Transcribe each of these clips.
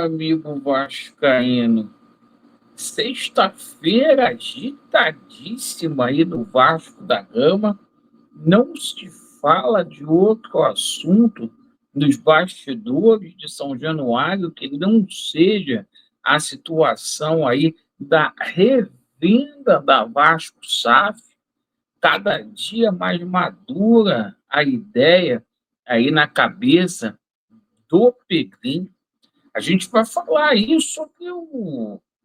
amigo vascaíno. Sexta-feira agitadíssima aí no Vasco da Gama. Não se fala de outro assunto nos bastidores de São Januário que não seja a situação aí da revenda da Vasco SAF. Cada dia mais madura a ideia aí na cabeça do Pedrinho. A gente vai falar aí sobre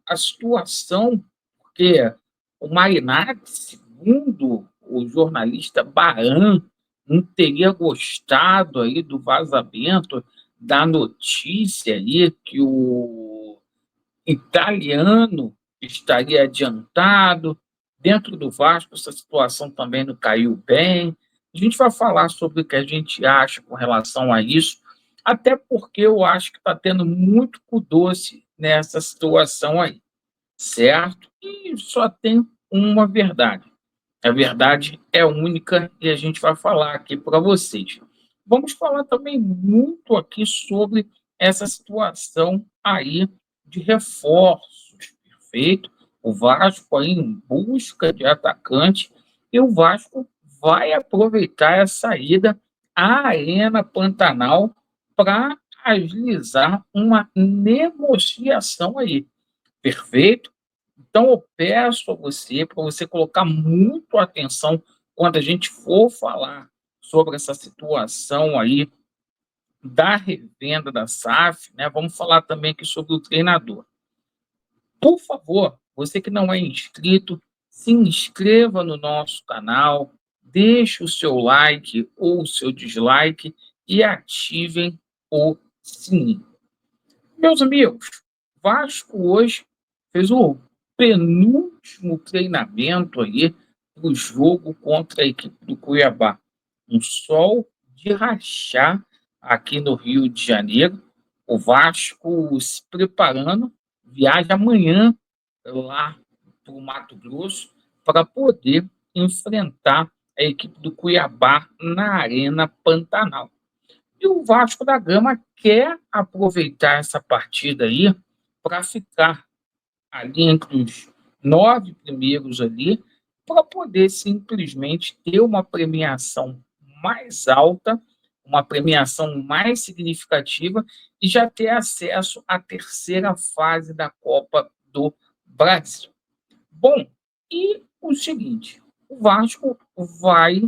a situação, porque o Marinacci, segundo o jornalista Baran, não teria gostado aí do vazamento da notícia aí que o italiano estaria adiantado. Dentro do Vasco, essa situação também não caiu bem. A gente vai falar sobre o que a gente acha com relação a isso, até porque eu acho que está tendo muito cu doce nessa situação aí, certo? E só tem uma verdade. A verdade é única e a gente vai falar aqui para vocês. Vamos falar também muito aqui sobre essa situação aí de reforços, perfeito? O Vasco aí em busca de atacante e o Vasco vai aproveitar essa ida à Arena Pantanal para agilizar uma negociação aí, perfeito? Então, eu peço a você, para você colocar muito atenção quando a gente for falar sobre essa situação aí da revenda da SAF, né? Vamos falar também aqui sobre o treinador. Por favor, você que não é inscrito, se inscreva no nosso canal, deixe o seu like ou o seu dislike e ativem o sininho. Meus amigos, Vasco hoje fez o penúltimo treinamento aí para o jogo contra a equipe do Cuiabá. Um sol de rachar aqui no Rio de Janeiro. O Vasco se preparando, viaja amanhã lá para o Mato Grosso para poder enfrentar a equipe do Cuiabá na Arena Pantanal. E o Vasco da Gama quer aproveitar essa partida aí para ficar ali entre os 9 primeiros ali, para poder simplesmente ter uma premiação mais alta, uma premiação mais significativa e já ter acesso à terceira fase da Copa do Brasil. Bom, e o seguinte, o Vasco vai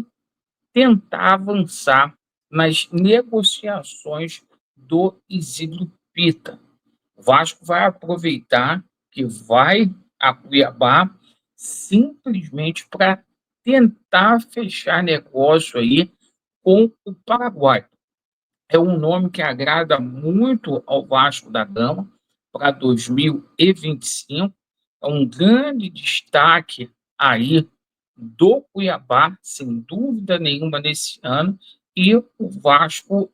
tentar avançar nas negociações do Isidro Pita. O Vasco vai aproveitar que vai a Cuiabá simplesmente para tentar fechar negócio aí com o Paraguai. É um nome que agrada muito ao Vasco da Gama para 2025. É um grande destaque aí do Cuiabá, sem dúvida nenhuma, nesse ano, e o Vasco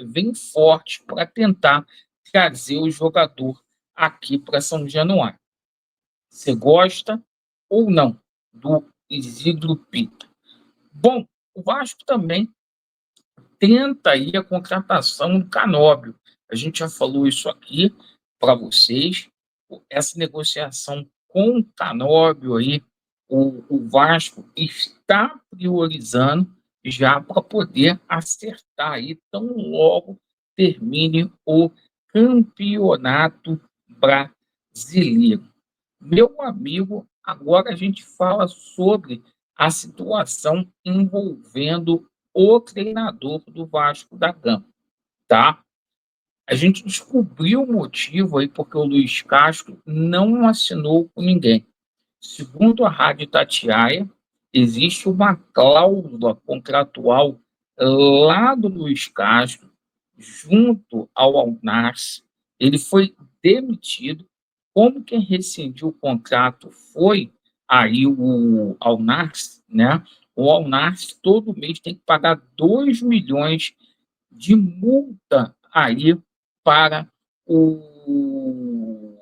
vem forte para tentar trazer o jogador aqui para São Januário. Você gosta ou não do Isidro Pita? Bom, o Vasco também tenta aí a contratação do Canóbio. A gente já falou isso aqui para vocês. Essa negociação com o Canóbio aí, o Vasco está priorizando já para poder acertar aí tão logo termine o campeonato brasileiro. Meu amigo, agora a gente fala sobre a situação envolvendo o treinador do Vasco da Gama, tá? A gente descobriu o motivo aí porque o Luiz Castro não assinou com ninguém. Segundo a Rádio Itatiaia, existe uma cláusula contratual lá do Luiz Castro, junto ao Alnars. Ele foi demitido. Como quem rescindiu o contrato foi aí o Alnars, né? O Alnars todo mês tem que pagar 2 milhões de multa aí para o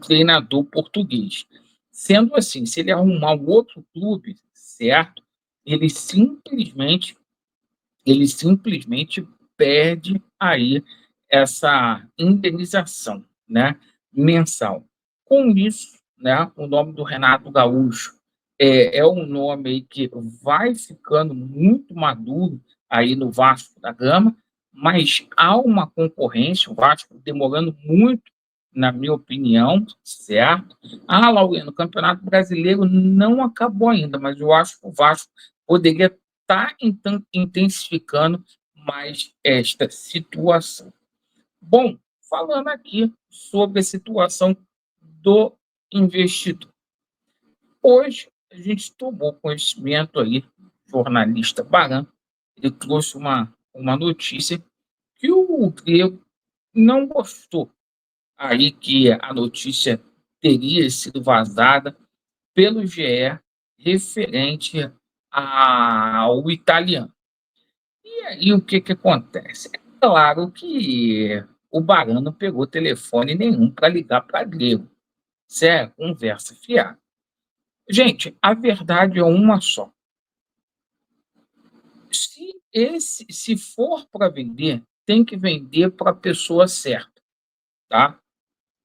treinador português. Sendo assim, se ele arrumar um outro clube, certo? Ele simplesmente, ele simplesmente perde aí essa indenização, né, mensal. Com isso, né, o nome do Renato Gaúcho é um nome aí que vai ficando muito maduro aí no Vasco da Gama, mas há uma concorrência, o Vasco demorando muito, na minha opinião, certo? Ah, Laureano, o Campeonato Brasileiro não acabou ainda, mas eu acho que o Vasco poderia estar intensificando mais esta situação. Bom, falando aqui sobre a situação do investidor. Hoje, a gente tomou conhecimento aí, jornalista Baran, ele trouxe uma notícia que o Grego não gostou. Aí que a notícia teria sido vazada pelo GE referente ao italiano. E aí o que que acontece? É claro que o Barão não pegou telefone nenhum para ligar para Grego. Isso é conversa fiada. Gente, a verdade é uma só. Se for para vender, tem que vender para a pessoa certa, tá?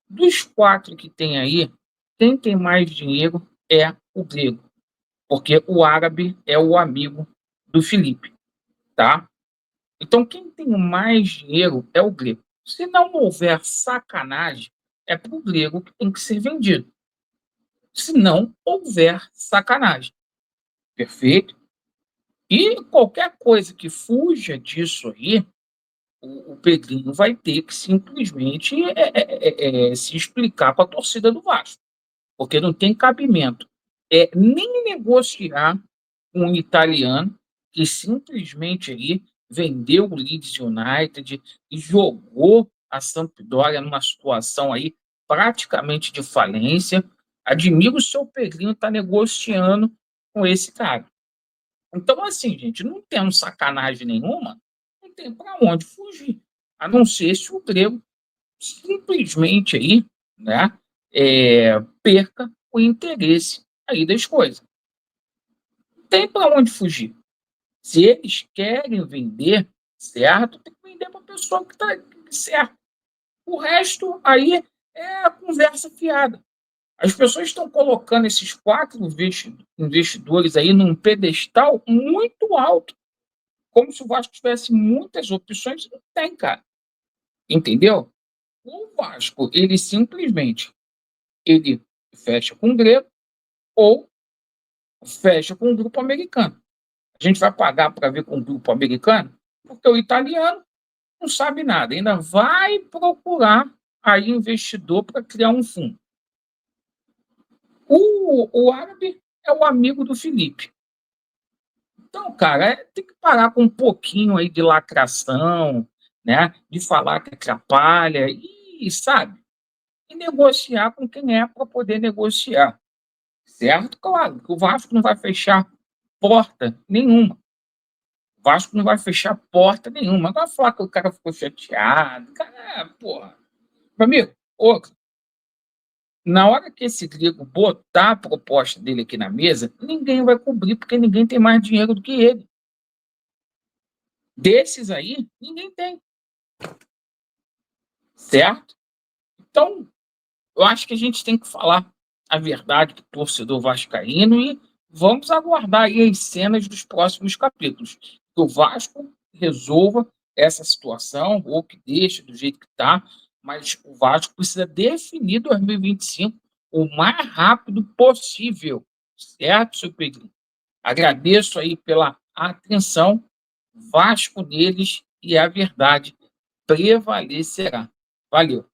Dos quatro que tem aí, quem tem mais dinheiro é o Grego, porque o árabe é o amigo do Felipe, tá? Então, quem tem mais dinheiro é o Grego. Se não houver sacanagem, é para o Grego que tem que ser vendido. Se não houver sacanagem, perfeito? E qualquer coisa que fuja disso aí, o Pedrinho vai ter que simplesmente se explicar com a torcida do Vasco, porque não tem cabimento. Nem negociar com um italiano que simplesmente aí vendeu o Leeds United e jogou a Sampdoria numa situação aí praticamente de falência. Admiro o seu Pedrinho estar negociando com esse cara. Então, assim, gente, não tendo sacanagem nenhuma, não tem para onde fugir. A não ser se o Grego simplesmente aí, né, perca o interesse aí das coisas. Não tem para onde fugir. Se eles querem vender, certo, tem que vender para a pessoa que está certo. O resto aí é conversa fiada. As pessoas estão colocando esses quatro investidores aí num pedestal muito alto, como se o Vasco tivesse muitas opções. Não tem, cara. Entendeu? O Vasco, ele fecha com o Grego ou fecha com o grupo americano. A gente vai pagar para ver com o grupo americano, porque o italiano não sabe nada, ainda vai procurar aí investidor para criar um fundo. O árabe é o amigo do Felipe. Então, cara, tem que parar com um pouquinho aí de lacração, né? De falar que atrapalha e, sabe, e negociar com quem é para poder negociar. Certo? Claro, que o Vasco não vai fechar porta nenhuma. O Vasco não vai fechar porta nenhuma. Agora falar que o cara ficou chateado. Cara, porra. Meu amigo, outra. Na hora que esse Grego botar a proposta dele aqui na mesa, ninguém vai cobrir, porque ninguém tem mais dinheiro do que ele. Desses aí, ninguém tem. Certo? Então, eu acho que a gente tem que falar a verdade para o torcedor vascaíno e vamos aguardar aí as cenas dos próximos capítulos. Que o Vasco resolva essa situação ou que deixe do jeito que está, mas o Vasco precisa definir 2025 o mais rápido possível, certo, seu Pedrinho? Agradeço aí pela atenção, Vasco neles e a verdade prevalecerá. Valeu.